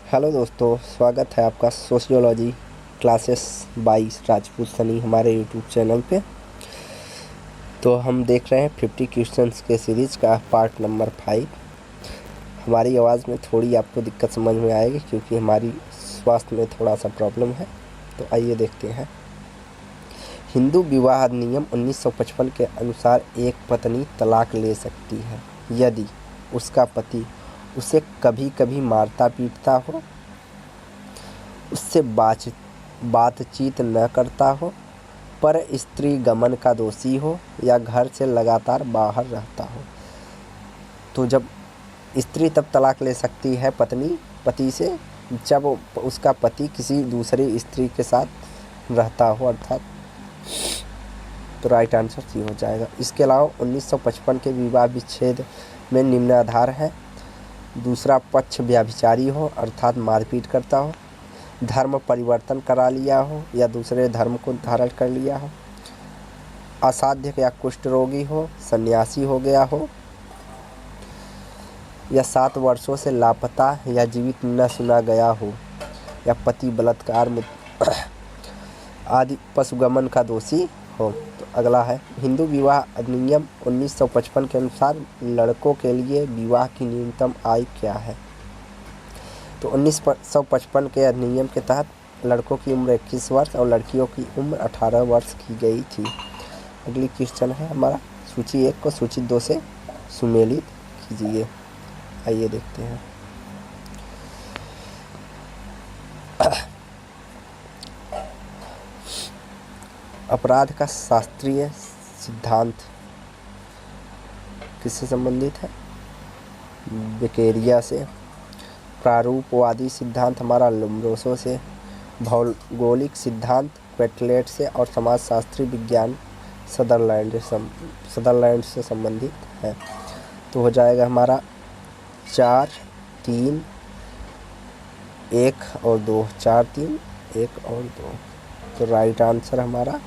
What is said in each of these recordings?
Hello दोस्तों, स्वागत है आपका sociology classes by Rajput Sunny हमारे यूट्यूब चैनल पे। तो हम देख रहे हैं 50 क्वेश्चंस के सीरीज़ का पार्ट नंबर 5। हमारी आवाज़ में थोड़ी आपको दिक्कत समझ में आएगी क्योंकि हमारी स्वास्थ्य में थोड़ा सा प्रॉब्लम है। तो आइए देखते हैं। हिंदू विवाह अधिनियम 1955 के अनुसार एक पत्नी तलाक ले सकती है यदि उसका पति उसे कभी कभी मारता पीटता हो, उससे बातचीत न करता हो, पर स्त्री गमन का दोषी हो या घर से लगातार बाहर रहता हो। तो जब स्त्री तब तलाक ले सकती है पति से जब उसका पति किसी दूसरी स्त्री के साथ रहता हो, अर्थात। तो राइट आंसर सी हो जाएगा। इसके अलावा 1955 के विवाह विच्छेद में निम्न आधार है। दूसरा पक्ष व्यभिचारी हो, अर्थात मारपीट करता हो, धर्म परिवर्तन करा लिया हो या दूसरे धर्म को धारण कर लिया हो, असाध्य या कुष्ठ रोगी हो, सन्यासी हो गया हो, या 7 वर्षों से लापता या जीवित न सुना गया हो, या पति बलात्कार आदि पशुगमन का दोषी हो। तो अगला है, हिंदू विवाह अधिनियम 1955 के अनुसार लड़कों के लिए विवाह की न्यूनतम आयु क्या है? तो 1955 के अधिनियम के तहत लड़कों की उम्र 21 वर्ष और लड़कियों की उम्र 18 वर्ष की गई थी। अगली क्वेश्चन है हमारा, सूची 1 को सूची 2 से सुमेलित कीजिए। आइए देखते हैं। अपराध का शास्त्रीय सिद्धांत किससे संबंधित है? बेकेरिया से। प्रारूपवादी सिद्धांत हमारा लोम्ब्रोसो से। भौगोलिक सिद्धांत क्वेटलेट से। और समाजशास्त्री विज्ञान सदरलैंड से संबंधित है। तो हो जाएगा हमारा 4, 3, 1 और 2। 4, 3, 1 और 2। तो राइट आंसर हमारा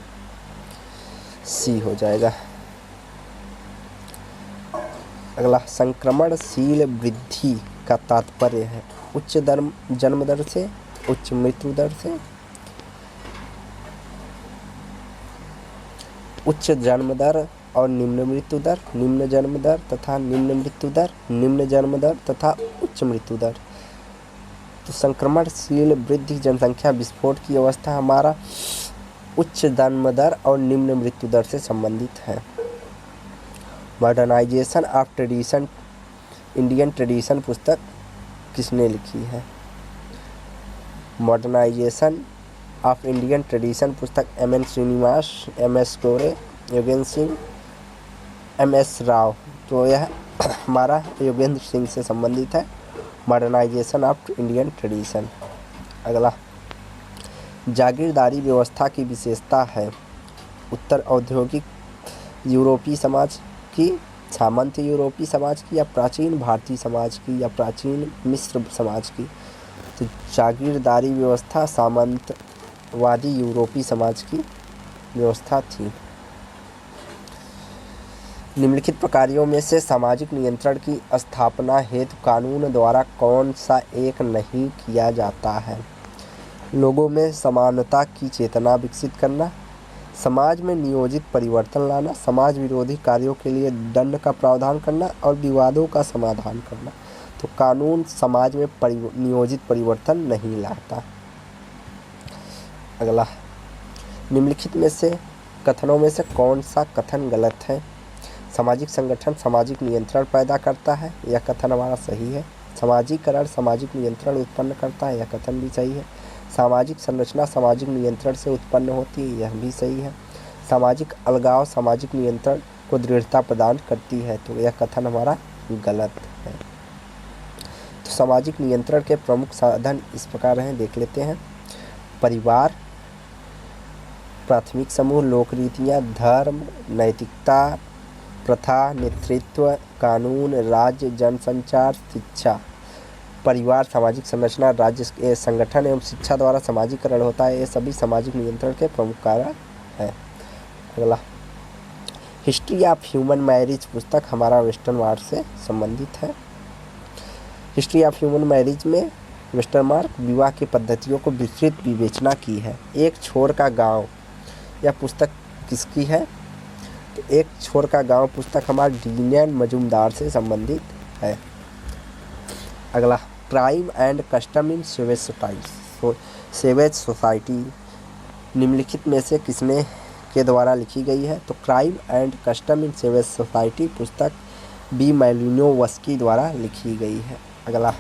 सी हो जाएगा। अगला, संक्रमणशील वृद्धि का तात्पर्य है उच्च जन्म दर से, उच्च मृत्यु दर से, उच्च जन्म दर और निम्न मृत्यु दर, निम्न जन्म दर तथा निम्न मृत्यु दर, निम्न जन्म दर तथा उच्च मृत्यु दर। तो संक्रमणशील वृद्धि जनसंख्या विस्फोट की अवस्था हमारा उच्च जन्म दर और निम्न मृत्यु दर से संबंधित है। Modernization of tradition, Indian tradition पुस्तक किसने लिखी है? मॉडर्नाइजेशन ऑफ इंडियन ट्रेडिशन पुस्तक M.N. श्रीनिवास, M.S. गोरे, योगेंद्र सिंह, M.S. राव। तो यह हमारा योगेंद्र सिंह से संबंधित है, मॉडर्नाइजेशन ऑफ इंडियन ट्रेडिशन। अगला, जागीरदारी व्यवस्था की विशेषता है उत्तर औद्योगिक यूरोपीय समाज की, सामंत यूरोपीय समाज की, या प्राचीन भारतीय समाज की, या प्राचीन मिस्र समाज की। तो जागीरदारी व्यवस्था सामंतवादी यूरोपीय समाज की व्यवस्था थी। निम्नलिखित प्रकारों में से सामाजिक नियंत्रण की स्थापना हेतु कानून द्वारा कौन सा एक नहीं किया जाता है? लोगों में समानता की चेतना विकसित करना, समाज में नियोजित परिवर्तन लाना, समाज विरोधी कार्यों के लिए दंड का प्रावधान करना और विवादों का समाधान करना। तो कानून समाज में नियोजित परिवर्तन नहीं लाता। अगला, निम्नलिखित में से कथनों में से कौन सा कथन गलत है? सामाजिक संगठन सामाजिक नियंत्रण पैदा करता है, यह कथन हमारा सही है। सामाजिकरण सामाजिक नियंत्रण उत्पन्न करता है, यह कथन भी सही है। सामाजिक संरचना सामाजिक नियंत्रण से उत्पन्न होती है, यह भी सही है। सामाजिक अलगाव सामाजिक नियंत्रण को दृढ़ता प्रदान करती है, तो यह कथन हमारा गलत है। तो सामाजिक नियंत्रण के प्रमुख साधन इस प्रकार हैं, देख लेते हैं। परिवार, प्राथमिक समूह, लोक रीतियाँ, धर्म, नैतिकता, प्रथा, नेतृत्व, कानून, राज्य, जनसंचार, शिक्षा। परिवार, सामाजिक संरचना, राज्य के संगठन एवं शिक्षा द्वारा सामाजिकरण होता है, ये सभी सामाजिक नियंत्रण के प्रमुख कारक हैं। अगला, हिस्ट्री ऑफ ह्यूमन मैरिज पुस्तक हमारा वेस्टर्न वर्ल्ड से संबंधित है। हिस्ट्री ऑफ ह्यूमन मैरिज में मिस्टर मार्क विवाह की पद्धतियों को विस्तृत विवेचना की है। एक छोर का गांव, यह पुस्तक किसकी है? तो एक छोर का गांव पुस्तक हमारे डीएन मजूमदार से संबंधित है। अगला, crime and custom in savage society निम्नलिखित में से किसने के द्वारा लिखी गई है? तो crime and custom in savage society पुस्तक बी मैलिनोवस्की द्वारा लिखी गई है। अगला,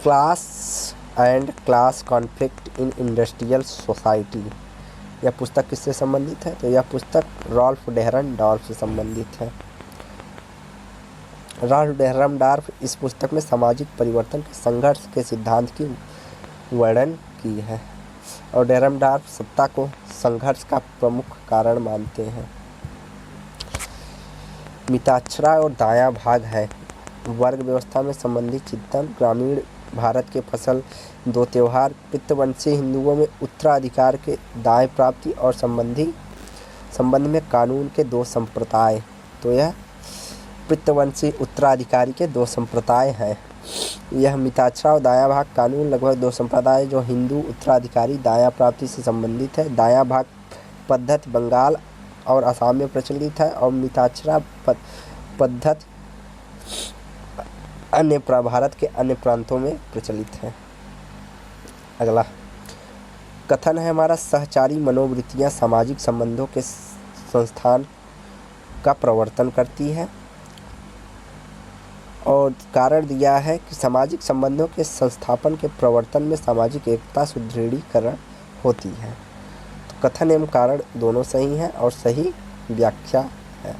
class and class conflict in industrial society, यह पुस्तक किससे संबंधित है? तो यह पुस्तक रॉल्फ डेहरनडॉर्फ से संबंधित है। रॉल्फ डेहरनडॉर्फ इस पुस्तक में सामाजिक परिवर्तन के संघर्ष के सिद्धांत की वर्णन की है और डेहरनडॉर्फ सत्ता को संघर्ष का प्रमुख कारण मानते हैं। मिताक्षरा और दायां भाग है वर्ग व्यवस्था में संबंधित चिंतन। ग्रामीण भारत के फसल, दो त्योहार, पितृवंशी हिंदुओं में उत्तराधिकार के दाय प्राप्ति और संबंध में कानून के दो संप्रदाय। तो यह पितृवंशी उत्तराधिकारी के दो संप्रदाय हैं। यह मिताक्षरा और दायां भाग कानून लगभग दो संप्रदाय जो हिंदू उत्तराधिकारी दाया प्राप्ति से संबंधित है। दायां भाग पद्धति बंगाल और असम में प्रचलित है और मिताक्षरा पद्धति अन्य भारत के अन्य प्रांतों में प्रचलित है। अगला कथन है हमारा, सहचारी मनोवृत्तियां सामाजिक संबंधों के संस्थान का प्रवर्तन करती है और कारण दिया है कि सामाजिक संबंधों के संस्थापन के प्रवर्तन में सामाजिक एकता सुदृढ़ीकरण होती है। तो कथन एवं कारण दोनों सही हैं और सही व्याख्या है।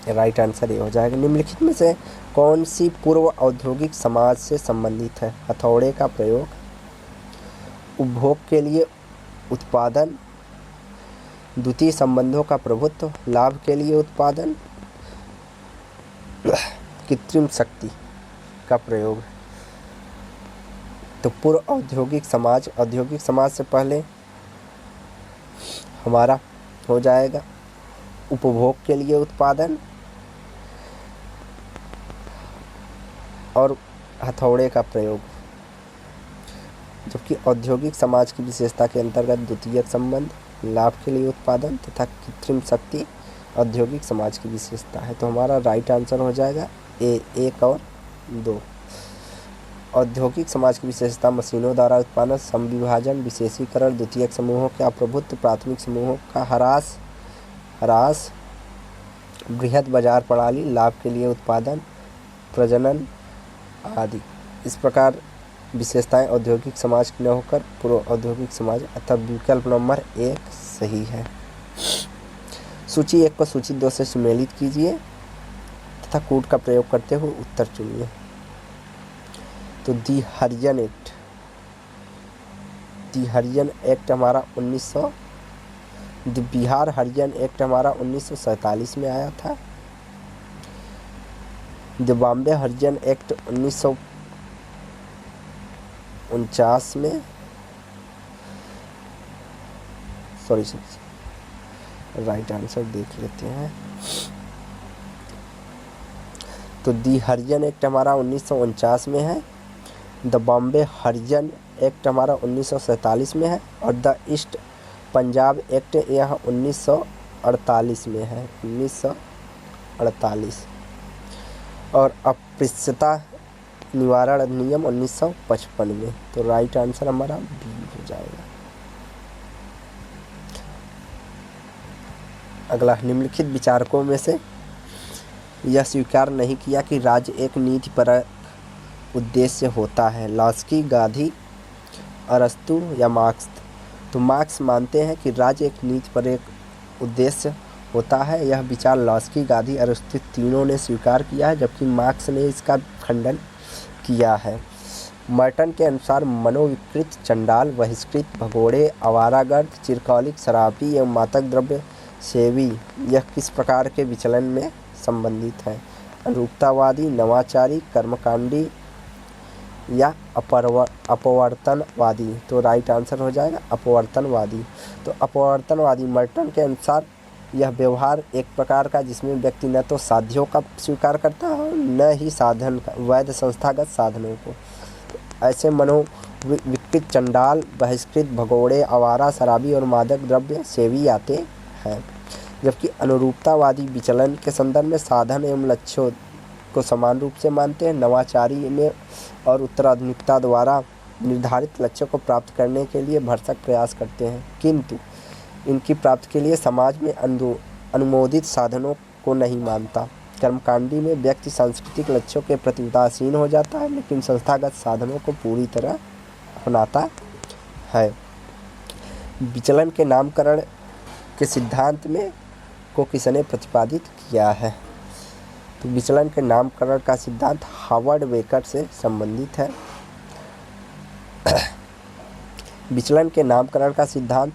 राइट आंसर ये हो जाएगा। निम्नलिखित में से कौन सी पूर्व औद्योगिक समाज से संबंधित है? हथौड़े का प्रयोग, उपभोग के लिए उत्पादन, द्वितीय संबंधों का प्रभुत्व, लाभ के लिए उत्पादन, कृत्रिम शक्ति का प्रयोग। तो पूर्व औद्योगिक समाज से पहले हमारा हो जाएगा उपभोग के लिए उत्पादन और हथौड़े का प्रयोग, जबकि औद्योगिक समाज की विशेषता के अंतर्गत द्वितीयक संबंध, लाभ के लिए उत्पादन तथा कृत्रिम शक्ति औद्योगिक समाज की विशेषता है। तो हमारा राइट आंसर हो जाएगा ए, 1 और 2। औद्योगिक समाज की विशेषता मशीनों द्वारा उत्पादन, समविभाजन, विशेषीकरण, द्वितीयक समूहों का प्रभुत्व, प्राथमिक समूहों का ह्रास, बृहद बाजार प्रणाली, लाभ के लिए उत्पादन, प्रजनन आदि। इस प्रकार विशेषताएं औद्योगिक समाज की न होकर पूर्व औद्योगिक समाज, अतः विकल्प नंबर 1 सही है। सूची 1 को सूची 2 से सुमेलित कीजिए तथा कूट का प्रयोग करते हुए उत्तर चुनिए। तो दी हरिजन एक्ट हमारा 1900, बिहार हरिजन एक्ट हमारा 1947 में आया था। द बॉम्बे हरिजन एक्ट 1949 में, सॉरी राइट आंसर देख लेते हैं। तो दी हरिजन एक्ट हमारा 1949 में है, द बॉम्बे हरिजन एक्ट हमारा 1947 में है और द ईस्ट पंजाब एक्ट यह 1948 में है, 1948। और अस्पृश्यता निवारण अधिनियम 1955 में। तो राइट आंसर हमारा बी हो जाएगा। अगला, निम्नलिखित विचारकों में से यह स्वीकार नहीं किया कि राज्य एक नीतिपरक उद्देश्य होता है? लॉस्की, गांधी, अरस्तू या मार्क्स? तो मार्क्स मानते हैं कि राज्य एक नीतिपरक उद्देश्य होता है। यह विचार लॉस्की, गांधी, अरस्तू तीनों ने स्वीकार किया है, जबकि मार्क्स ने इसका खंडन किया है। मर्टन के अनुसार मनोविकृत, चंडाल, बहिष्कृत, भगोड़े, आवारागर्द, चिरकौलिक, शराबी एवं मादक द्रव्य सेवी यह किस प्रकार के विचलन में संबंधित है? अनुरूपतावादी, नवाचारी, कर्मकांडी या अपवर्तनवादी? तो राइट आंसर हो जाएगा अपवर्तनवादी। तो अपवर्तनवादी मर्टन के अनुसार यह व्यवहार एक प्रकार का जिसमें व्यक्ति न तो साध्यों का स्वीकार करता है न ही साधन का वैध संस्थागत साधनों को। ऐसे विकृत चंडाल, बहिष्कृत, भगोड़े, आवारा, शराबी और मादक द्रव्य सेवी आते हैं, जबकि अनुरूपतावादी विचलन के संदर्भ में साधन एवं लक्ष्यों को समान रूप से मानते हैं। नवाचारी में और उत्तराधुनिकता द्वारा निर्धारित लक्ष्यों को प्राप्त करने के लिए भरसक प्रयास करते हैं, किंतु इनकी प्राप्ति के लिए समाज में अनुमोदित साधनों को नहीं मानता। कर्मकांडी में व्यक्ति सांस्कृतिक लक्ष्यों के प्रति उदासीन हो जाता है, लेकिन संस्थागत साधनों को पूरी तरह अपनाता है। विचलन के नामकरण के सिद्धांत में को किसने प्रतिपादित किया है? तो विचलन के नामकरण का सिद्धांत हार्वर्ड बेकर से संबंधित है। विचलन के नामकरण का सिद्धांत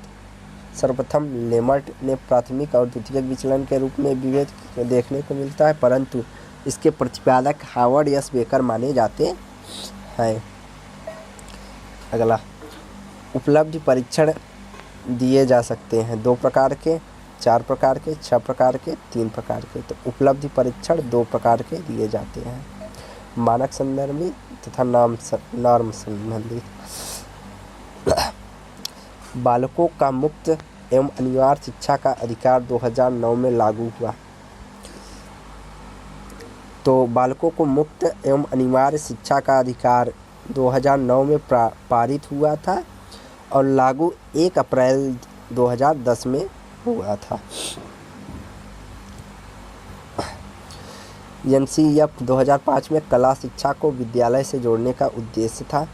सर्वप्रथम लेमर्ट ने प्राथमिक और द्वितीयक विचलन के रूप में विभेद देखने को मिलता है, परंतु इसके प्रतिपादक हार्वर्ड एस बेकर माने जाते हैं। अगला, उपलब्धि परीक्षण दिए जा सकते हैं 2 प्रकार के, 4 प्रकार के, 6 प्रकार के, 3 प्रकार के। तो उपलब्धि परीक्षण 2 प्रकार के दिए जाते हैं, मानक संदर्भित तथा नॉर्म संबंधित। बालकों का मुक्त एवं अनिवार्य शिक्षा का अधिकार 2009 में लागू हुआ। तो बालकों को मुक्त एवं अनिवार्य शिक्षा का अधिकार 2009 में पारित हुआ था और लागू 1 अप्रैल 2010 में हुआ था। एनसीईएफ 2005 में कला शिक्षा को विद्यालय से जोड़ने का उद्देश्य था।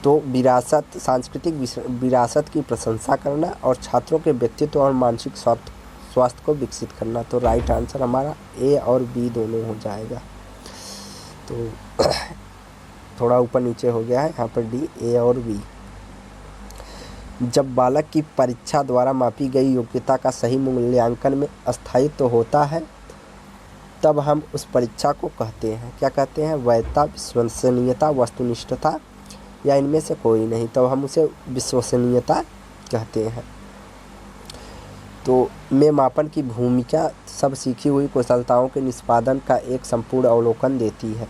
तो विरासत, सांस्कृतिक विरासत की प्रशंसा करना और छात्रों के व्यक्तित्व और मानसिक स्वास्थ्य को विकसित करना। तो राइट आंसर हमारा ए और बी दोनों हो जाएगा। तो थोड़ा ऊपर नीचे हो गया है यहाँ पर डी, ए और बी। जब बालक की परीक्षा द्वारा मापी गई योग्यता का सही मूल्यांकन में अस्थायित्व होता है, तब हम उस परीक्षा को कहते हैं, क्या कहते हैं? वैधता, विश्वसनीयता, वस्तुनिष्ठता या इनमें से कोई नहीं, तब हम उसे विश्वसनीयता कहते हैं। तो में मापन की भूमिका सब सीखी हुई कुशलताओं के निष्पादन का एक संपूर्ण अवलोकन देती है।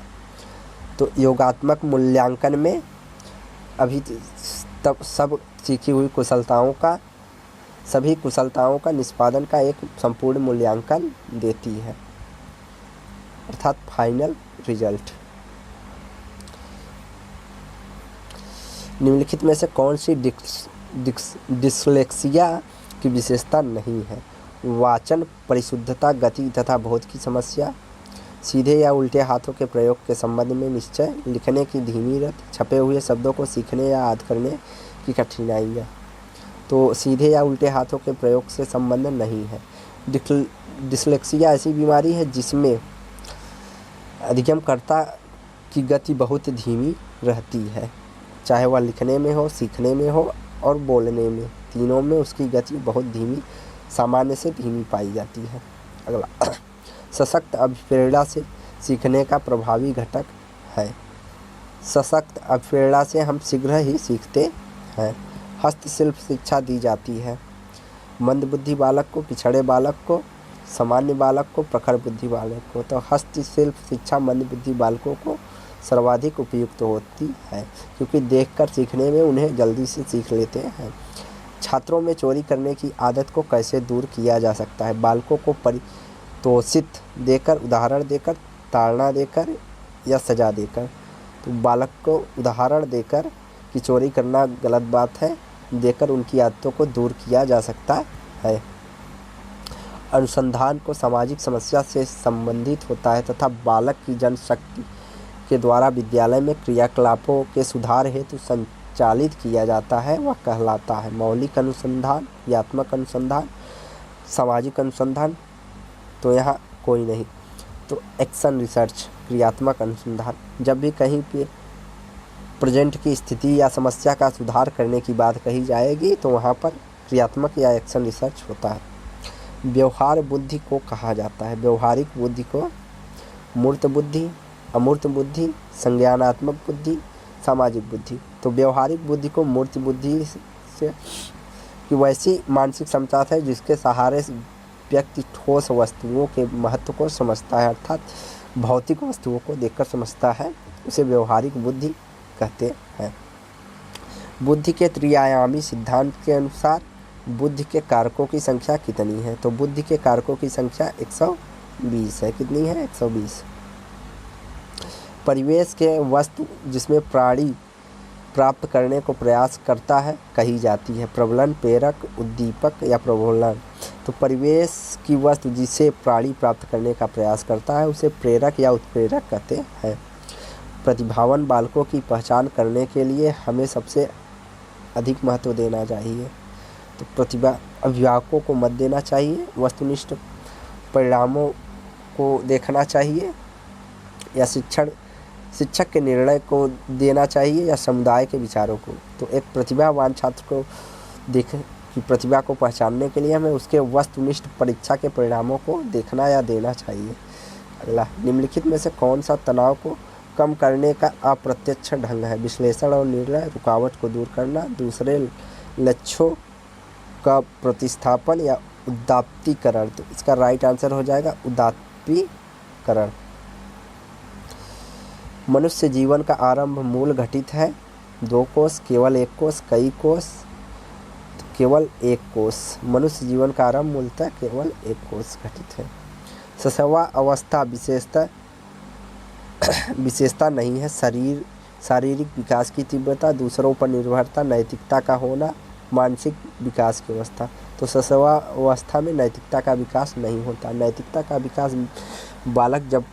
तो योगात्मक मूल्यांकन में अभी तब सब सीखी हुई सभी कुशलताओं का निष्पादन का एक संपूर्ण मूल्यांकन देती है, अर्थात फाइनल रिजल्ट। निम्नलिखित में से कौन सी डिस्लेक्सिया की विशेषता नहीं है? वाचन परिशुद्धता, गति तथा बोध की समस्या, सीधे या उल्टे हाथों के प्रयोग के संबंध में निश्चय, लिखने की धीमी गति, छपे हुए शब्दों को सीखने या याद करने की कठिनाइयाँ। तो सीधे या उल्टे हाथों के प्रयोग से संबंध नहीं है। डिस्लेक्सिया ऐसी बीमारी है जिसमें अधिगमकर्ता की गति बहुत धीमी रहती है, चाहे वह लिखने में हो, सीखने में हो और बोलने में, तीनों में उसकी गति बहुत धीमी, सामान्य से धीमी पाई जाती है। अगला, सशक्त अभिप्रेरणा से सीखने का प्रभावी घटक है। सशक्त अभिप्रेरणा से हम शीघ्र ही सीखते हैं। हस्तशिल्प शिक्षा दी जाती है। मंदबुद्धि बालक को, पिछड़े बालक को, सामान्य बालक को, प्रखर बुद्धि बालक को। तो हस्तशिल्प शिक्षा मंदबुद्धि बालकों को सर्वाधिक उपयुक्त होती है, क्योंकि देखकर सीखने में उन्हें जल्दी से सीख लेते हैं। छात्रों में चोरी करने की आदत को कैसे दूर किया जा सकता है? बालकों को परितोषित देकर, उदाहरण देकर, ताड़ना देकर या सजा देकर। तो बालक को उदाहरण देकर कि चोरी करना गलत बात है, देकर उनकी आदतों को दूर किया जा सकता है। अनुसंधान को सामाजिक समस्या से संबंधित होता है तथा बालक की जनशक्ति के द्वारा विद्यालय में क्रियाकलापों के सुधार हेतु संचालित किया जाता है, वह कहलाता है मौलिक अनुसंधान, क्रियात्मक अनुसंधान, सामाजिक अनुसंधान। तो यहाँ कोई नहीं। तो एक्शन रिसर्च, क्रियात्मक अनुसंधान। जब भी कहीं पे प्रेजेंट की स्थिति या समस्या का सुधार करने की बात कही जाएगी तो वहाँ पर क्रियात्मक या एक्शन रिसर्च होता है। व्यवहार बुद्धि को कहा जाता है। व्यवहारिक बुद्धि को मूर्त बुद्धि, अमूर्त बुद्धि, संज्ञानात्मक बुद्धि, सामाजिक बुद्धि। तो व्यवहारिक बुद्धि को मूर्त बुद्धि से कि वैसी मानसिक क्षमता है जिसके सहारे व्यक्ति ठोस वस्तुओं के महत्व को समझता है, अर्थात भौतिक वस्तुओं को देखकर समझता है, उसे व्यवहारिक बुद्धि कहते हैं। बुद्धि के त्रिआयामी सिद्धांत के अनुसार बुद्धि के कारकों की संख्या कितनी है? तो बुद्धि के कारकों की संख्या 120 है। कितनी है? 120। परिवेश के वस्तु जिसमें प्राणी प्राप्त करने को प्रयास करता है कही जाती है प्रबलन, प्रेरक, उद्दीपक या प्रबोधन। तो परिवेश की वस्तु जिसे प्राणी प्राप्त करने का प्रयास करता है उसे प्रेरक या उत्प्रेरक कहते हैं। प्रतिभावान बालकों की पहचान करने के लिए हमें सबसे अधिक महत्व देना चाहिए। तो प्रतिभा अभिभावकों को मत देना चाहिए, वस्तुनिष्ठ परिणामों को देखना चाहिए, या शिक्षक के निर्णय को देना चाहिए, या समुदाय के विचारों को। तो एक प्रतिभावान छात्र को देखें कि प्रतिभा को पहचानने के लिए हमें उसके वस्तुनिष्ठ परीक्षा के परिणामों को देखना या देना चाहिए। अगला, निम्नलिखित में से कौन सा तनाव को कम करने का अप्रत्यक्ष ढंग है? विश्लेषण और निर्णय, रुकावट को दूर करना, दूसरे लक्ष्यों का प्रतिस्थापन या उदात्तीकरण। तो इसका राइट आंसर हो जाएगा उदात्तीकरण। मनुष्य जीवन का आरंभ मूल घटित है 2 कोष, केवल 1 कोष, कई कोष। तो केवल 1 कोष। मनुष्य जीवन का आरंभ मूलतः केवल 1 कोष घटित है। शैशव अवस्था विशेषता नहीं है। शारीरिक विकास की तीव्रता, दूसरों पर निर्भरता, नैतिकता का होना, मानसिक विकास की अवस्था। तो शैशव अवस्था में नैतिकता का विकास नहीं होता। नैतिकता का विकास बालक जब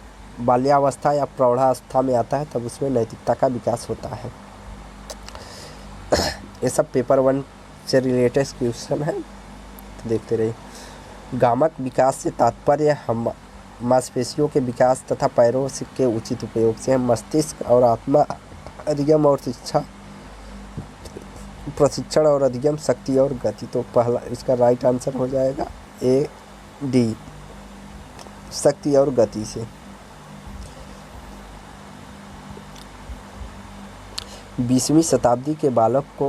बाल्यावस्था या प्रौढ़ावस्था में आता है तब उसमें नैतिकता का विकास होता है। ये सब पेपर 1 से रिलेटेड क्वेश्चन है, तो देखते रहिए। गामक विकास से तात्पर्य हम मांसपेशियों के विकास तथा पैरों के उचित उपयोग से हम मस्तिष्क और आत्मा अधिगम और प्रशिक्षण और अधिगम, शक्ति और गति। तो पहला इसका राइट आंसर हो जाएगा ए डी, शक्ति और गति से। 20वीं शताब्दी के बालक को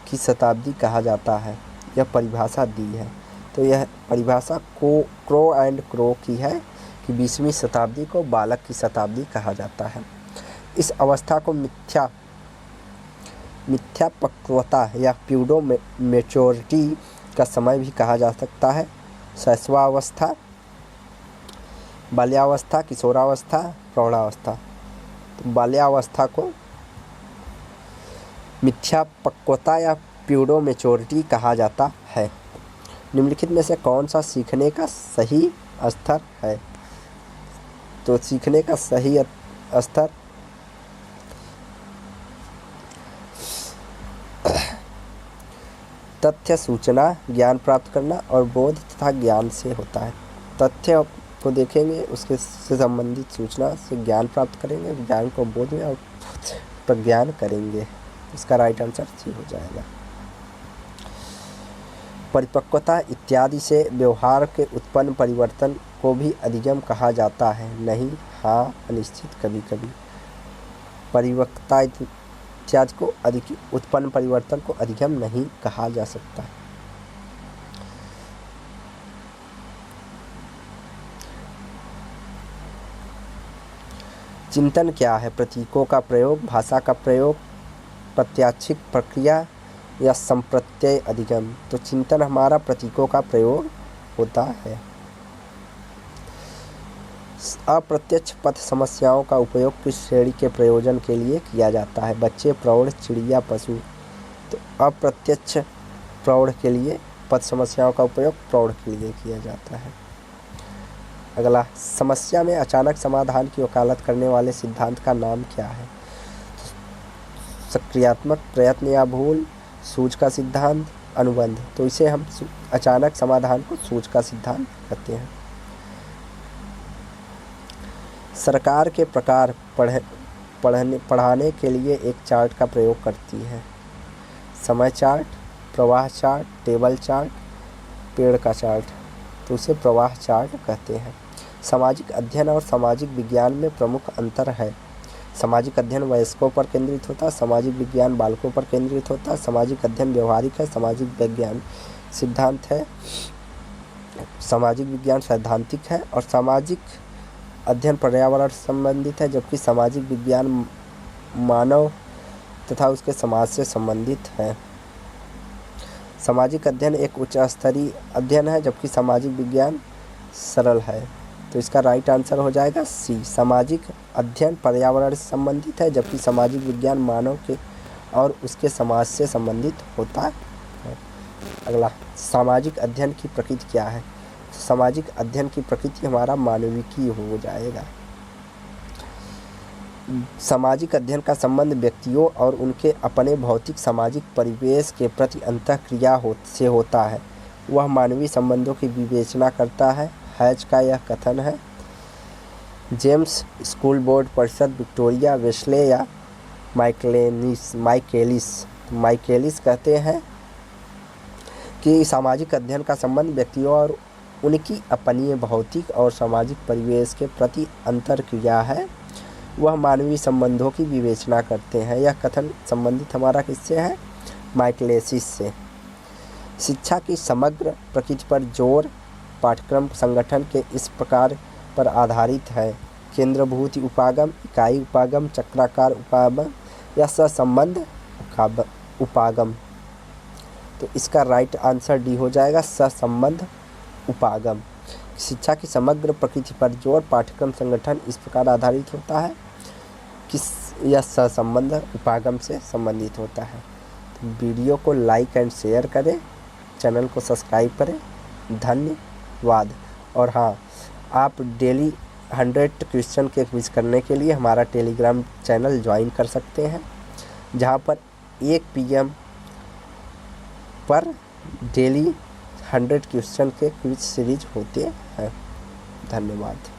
की शताब्दी कहा जाता है, यह परिभाषा दी है। तो यह परिभाषा क्रो एंड क्रो की है कि 20वीं शताब्दी को बालक की शताब्दी कहा जाता है। इस अवस्था को मिथ्या पक्वता या प्यूडो मैच्योरिटी का समय भी कहा जा सकता है। शैशवावस्था, बाल्यावस्था, किशोरावस्था, प्रौढ़ावस्था। तो बाल्यावस्था को मिथ्या पक्वता या प्यूडो मैच्योरिटी कहा जाता है। निम्नलिखित में से कौन सा सीखने का सही स्तर है? तो सीखने का सही स्तर तथ्य, सूचना, ज्ञान प्राप्त करना और बोध तथा ज्ञान से होता है। तथ्य को देखेंगे, उसके से संबंधित सूचना से ज्ञान प्राप्त करेंगे, ज्ञान को बोध में और प्रज्ञान करेंगे। इसका राइट आंसर सी हो जाएगा। परिपक्वता इत्यादि से व्यवहार के उत्पन्न परिवर्तन को भी अधिगम कहा जाता है। नहीं, हाँ, अनिश्चित, कभी कभी। परिपक्वता इत्यादि को उत्पन्न परिवर्तन को अधिगम नहीं कहा जा सकता। चिंतन क्या है? प्रतीकों का प्रयोग, भाषा का प्रयोग, प्रत्याक्षिक प्रक्रिया या संप्रत्यय अधिगम। तो चिंतन हमारा प्रतीकों का प्रयोग होता है। अप्रत्यक्ष पथ समस्याओं का उपयोग किस श्रेणी के प्रयोजन के लिए किया जाता है? बच्चे, प्रौढ़, चिड़िया, पशु। तो अप्रत्यक्ष प्रौढ़ के लिए पथ समस्याओं का उपयोग प्रौढ़ के लिए किया जाता है। अगला, समस्या में अचानक समाधान की वकालत करने वाले सिद्धांत का नाम क्या है? सक्रियात्मक प्रयत्न या भूल, सूझ का सिद्धांत, अनुबंध। तो इसे हम अचानक समाधान को सूझ का सिद्धांत कहते हैं। सरकार के प्रकार पढ़ाने के लिए एक चार्ट का प्रयोग करती है। समय चार्ट, प्रवाह चार्ट, टेबल चार्ट, पेड़ का चार्ट। तो उसे प्रवाह चार्ट कहते हैं। सामाजिक अध्ययन और सामाजिक विज्ञान में प्रमुख अंतर है। सामाजिक अध्ययन वयस्कों पर केंद्रित होता है, सामाजिक विज्ञान बालकों पर केंद्रित होता है, सामाजिक अध्ययन व्यवहारिक है, सामाजिक विज्ञान सिद्धांत है, सामाजिक विज्ञान सैद्धांतिक है, और सामाजिक अध्ययन पर्यावरण से संबंधित है, जबकि सामाजिक विज्ञान मानव तथा उसके समाज से संबंधित है। सामाजिक अध्ययन एक उच्च स्तरीय अध्ययन है, जबकि सामाजिक विज्ञान सरल है। तो इसका राइट आंसर हो जाएगा सी, सामाजिक अध्ययन पर्यावरण से संबंधित है, जबकि सामाजिक विज्ञान मानव के और उसके समाज से संबंधित होता है। अगला, सामाजिक अध्ययन की प्रकृति क्या है? सामाजिक अध्ययन की प्रकृति हमारा मानविकी हो जाएगा। सामाजिक अध्ययन का संबंध व्यक्तियों और उनके अपने भौतिक सामाजिक परिवेश के प्रति अंतःक्रिया से होता है। वह मानवीय संबंधों की विवेचना करता है। हैच का यह कथन है। जेम्स स्कूल बोर्ड परिषद विक्टोरिया वेस्ले या माइकेलिस कहते हैं कि सामाजिक अध्ययन का संबंध व्यक्तियों और उनकी अपनी भौतिक और सामाजिक परिवेश के प्रति अंतर्क्रिया है। वह मानवीय संबंधों की विवेचना करते हैं। यह कथन संबंधित हमारा किससे है? माइकेलिस से। शिक्षा की समग्र प्रकृति पर जोर पाठ्यक्रम संगठन के इस प्रकार पर आधारित है: केंद्रभूत उपागम, इकाई उपागम, चक्राकार उपागम या सहसंबंध उपागम। तो इसका राइट आंसर डी हो जाएगा, सहसंबंध उपागम। शिक्षा की समग्र प्रकृति पर जोर पाठ्यक्रम संगठन इस प्रकार आधारित होता है कि यह सहसंबंध उपागम से संबंधित होता है। तो वीडियो को लाइक एंड शेयर करें, चैनल को सब्सक्राइब करें। धन्यवाद। और हाँ, आप डेली 100 क्वेश्चन के क्विज करने के लिए हमारा टेलीग्राम चैनल ज्वाइन कर सकते हैं, जहाँ पर 1 PM पर डेली 100 क्वेश्चन के क्विज सीरीज होते हैं। धन्यवाद।